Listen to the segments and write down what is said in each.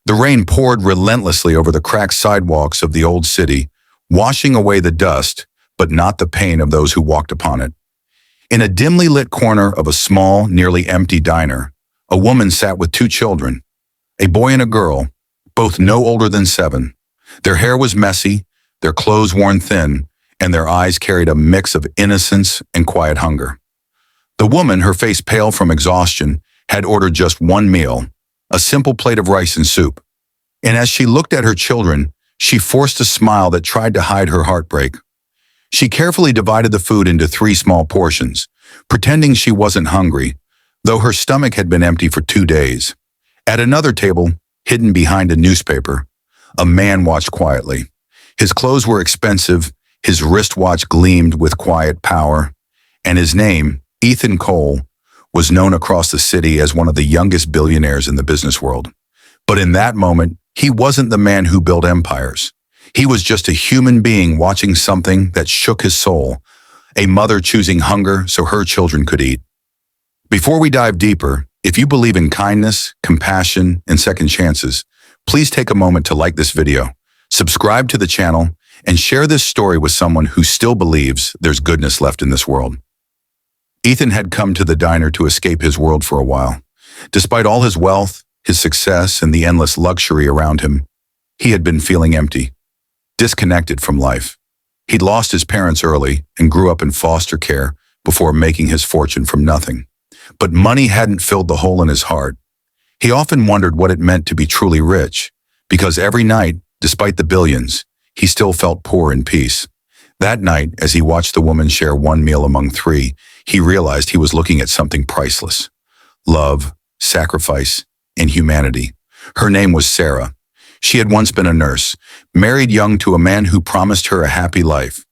The rain poured relentlessly over the cracked sidewalks of the old city, washing away the dust, but not the pain of those who walked upon it. In a dimly lit corner of a small, nearly empty diner, a woman sat with two children, a boy and a girl, both no older than 7. Their hair was messy, their clothes worn thin, and their eyes carried a mix of innocence and quiet hunger. The woman, her face pale from exhaustion, had ordered just one meal, a simple plate of rice and soup. And as she looked at her children, she forced a smile that tried to hide her heartbreak. She carefully divided the food into 3 small portions, pretending she wasn't hungry, though her stomach had been empty for 2 days. At another table, hidden behind a newspaper, a man watched quietly. His clothes were expensive, his wristwatch gleamed with quiet power, and his name, Ethan Cole, was known across the city as one of the youngest billionaires in the business world. But in that moment, he wasn't the man who built empires. He was just a human being watching something that shook his soul, a mother choosing hunger so her children could eat. Before we dive deeper, if you believe in kindness, compassion, and second chances, please take a moment to like this video, subscribe to the channel, and share this story with someone who still believes there's goodness left in this world. Ethan had come to the diner to escape his world for a while. Despite all his wealth, his success, and the endless luxury around him, he had been feeling empty, disconnected from life. He'd lost his parents early and grew up in foster care before making his fortune from nothing. But money hadn't filled the hole in his heart. He often wondered what it meant to be truly rich, because every night, despite the billions, he still felt poor in peace. That night, as he watched the woman share one meal among 3, he realized he was looking at something priceless: love, sacrifice, and humanity. Her name was Sarah. She had once been a nurse, married young to a man who promised her a happy life.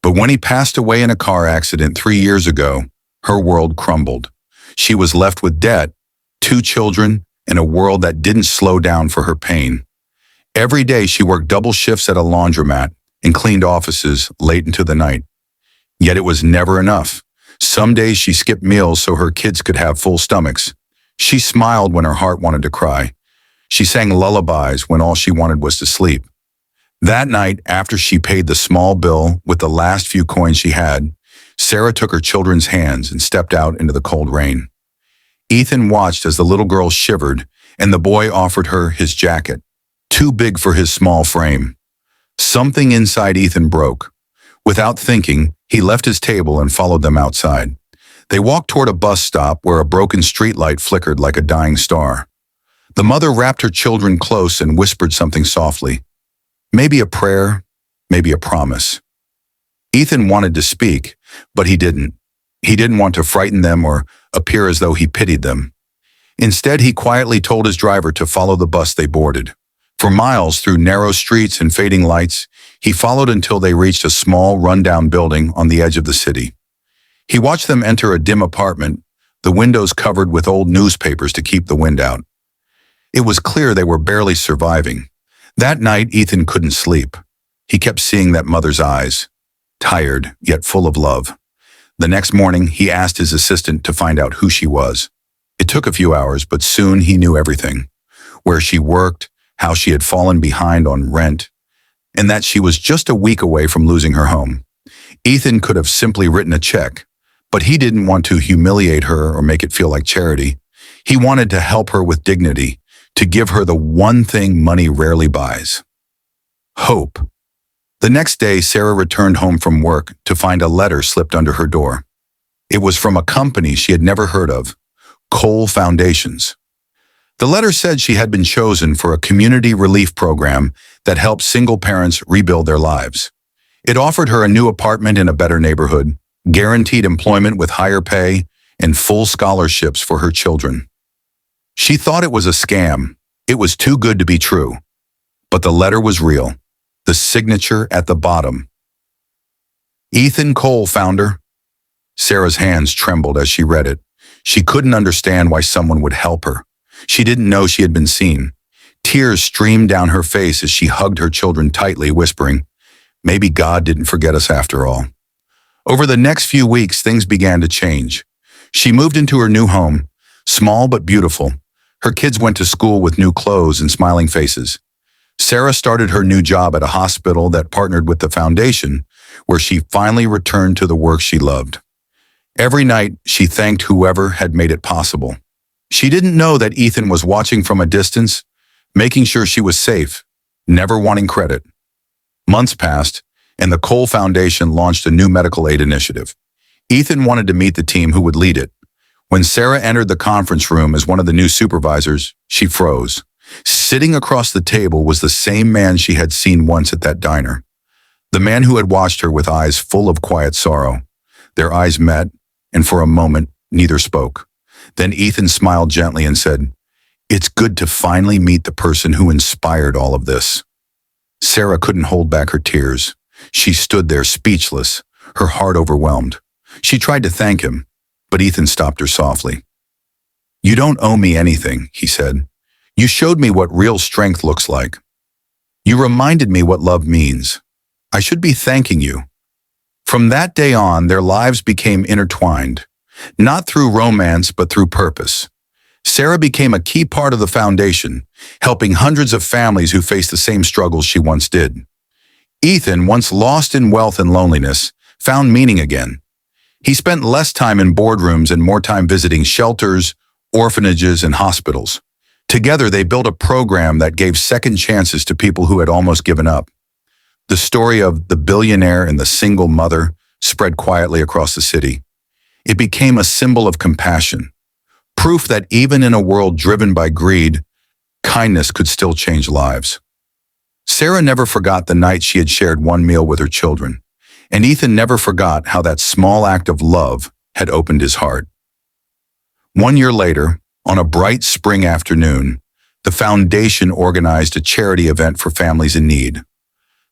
But when he passed away in a car accident 3 years ago, her world crumbled. She was left with debt, 2 children, and a world that didn't slow down for her pain. Every day she worked double shifts at a laundromat and cleaned offices late into the night. Yet it was never enough. Some days she skipped meals so her kids could have full stomachs. She smiled when her heart wanted to cry. She sang lullabies when all she wanted was to sleep. That night, after she paid the small bill with the last few coins she had, Sarah took her children's hands and stepped out into the cold rain. Ethan watched as the little girl shivered and the boy offered her his jacket, too big for his small frame. Something inside Ethan broke. Without thinking, he left his table and followed them outside. They walked toward a bus stop where a broken streetlight flickered like a dying star. The mother wrapped her children close and whispered something softly. Maybe a prayer, maybe a promise. Ethan wanted to speak, but he didn't. He didn't want to frighten them or appear as though he pitied them. Instead, he quietly told his driver to follow the bus they boarded. For miles through narrow streets and fading lights, he followed until they reached a small, rundown building on the edge of the city. He watched them enter a dim apartment, the windows covered with old newspapers to keep the wind out. It was clear they were barely surviving. That night, Ethan couldn't sleep. He kept seeing that mother's eyes, tired yet full of love. The next morning, he asked his assistant to find out who she was. It took a few hours, but soon he knew everything: where she worked, how she had fallen behind on rent, and that she was just a week away from losing her home. Ethan could have simply written a check, but he didn't want to humiliate her or make it feel like charity. He wanted to help her with dignity, to give her the one thing money rarely buys: hope. The next day, Sarah returned home from work to find a letter slipped under her door. It was from a company she had never heard of, Cole Foundations. The letter said she had been chosen for a community relief program that helps single parents rebuild their lives. It offered her a new apartment in a better neighborhood, guaranteed employment with higher pay, and full scholarships for her children. She thought it was a scam. It was too good to be true. But the letter was real. The signature at the bottom: Ethan Cole, founder. Sarah's hands trembled as she read it. She couldn't understand why someone would help her. She didn't know she had been seen. Tears streamed down her face as she hugged her children tightly, whispering, maybe God didn't forget us after all. Over the next few weeks, things began to change. She moved into her new home, small but beautiful. Her kids went to school with new clothes and smiling faces. Sarah started her new job at a hospital that partnered with the foundation, where she finally returned to the work she loved. Every night, she thanked whoever had made it possible. She didn't know that Ethan was watching from a distance, making sure she was safe, never wanting credit. Months passed, and the Cole Foundation launched a new medical aid initiative. Ethan wanted to meet the team who would lead it. When Sarah entered the conference room as one of the new supervisors, she froze. Sitting across the table was the same man she had seen once at that diner. The man who had watched her with eyes full of quiet sorrow. Their eyes met, and for a moment, neither spoke. Then Ethan smiled gently and said, "It's good to finally meet the person who inspired all of this." Sarah couldn't hold back her tears. She stood there speechless, her heart overwhelmed. She tried to thank him, but Ethan stopped her softly. "You don't owe me anything," he said. "You showed me what real strength looks like. You reminded me what love means. I should be thanking you." From that day on, their lives became intertwined, not through romance, but through purpose. Sarah became a key part of the foundation, helping hundreds of families who faced the same struggles she once did. Ethan, once lost in wealth and loneliness, found meaning again. He spent less time in boardrooms and more time visiting shelters, orphanages, and hospitals. Together, they built a program that gave second chances to people who had almost given up. The story of the billionaire and the single mother spread quietly across the city. It became a symbol of compassion, proof that even in a world driven by greed, kindness could still change lives. Sarah never forgot the night she had shared one meal with her children, and Ethan never forgot how that small act of love had opened his heart. 1 year later, on a bright spring afternoon, the foundation organized a charity event for families in need.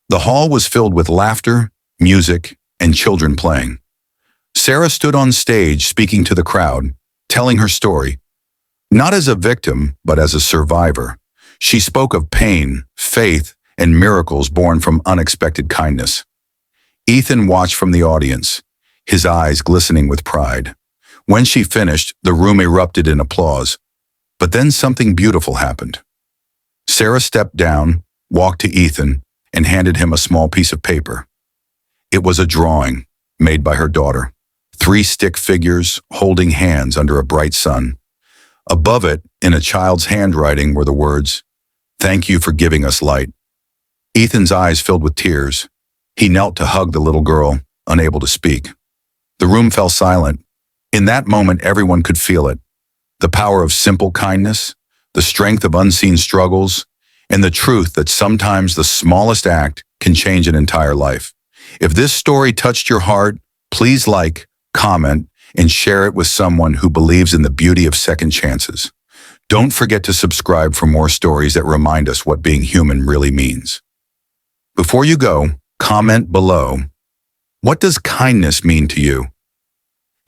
The hall was filled with laughter, music, and children playing. Sarah stood on stage speaking to the crowd, telling her story. Not as a victim, but as a survivor. She spoke of pain, faith, and miracles born from unexpected kindness. Ethan watched from the audience, his eyes glistening with pride. When she finished, the room erupted in applause. But then something beautiful happened. Sarah stepped down, walked to Ethan, and handed him a small piece of paper. It was a drawing made by her daughter. 3 stick figures holding hands under a bright sun. Above it, in a child's handwriting, were the words, "Thank you for giving us light." Ethan's eyes filled with tears. He knelt to hug the little girl, unable to speak. The room fell silent. In that moment, everyone could feel it. The power of simple kindness, the strength of unseen struggles, and the truth that sometimes the smallest act can change an entire life. If this story touched your heart, please like, comment, and share it with someone who believes in the beauty of second chances. Don't forget to subscribe for more stories that remind us what being human really means. Before you go, comment below. What does kindness mean to you?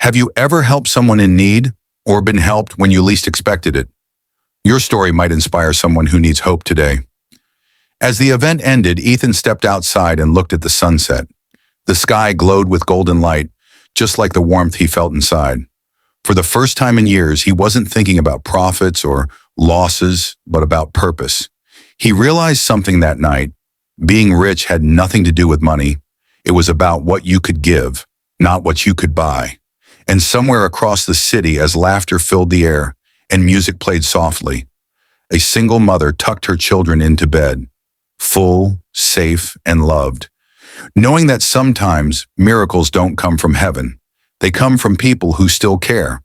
Have you ever helped someone in need or been helped when you least expected it? Your story might inspire someone who needs hope today. As the event ended, Ethan stepped outside and looked at the sunset. The sky glowed with golden light, just like the warmth he felt inside. For the first time in years, he wasn't thinking about profits or losses, but about purpose. He realized something that night. Being rich had nothing to do with money. It was about what you could give, not what you could buy. And somewhere across the city, as laughter filled the air and music played softly, a single mother tucked her children into bed, full, safe, and loved, knowing that sometimes miracles don't come from heaven. They come from people who still care.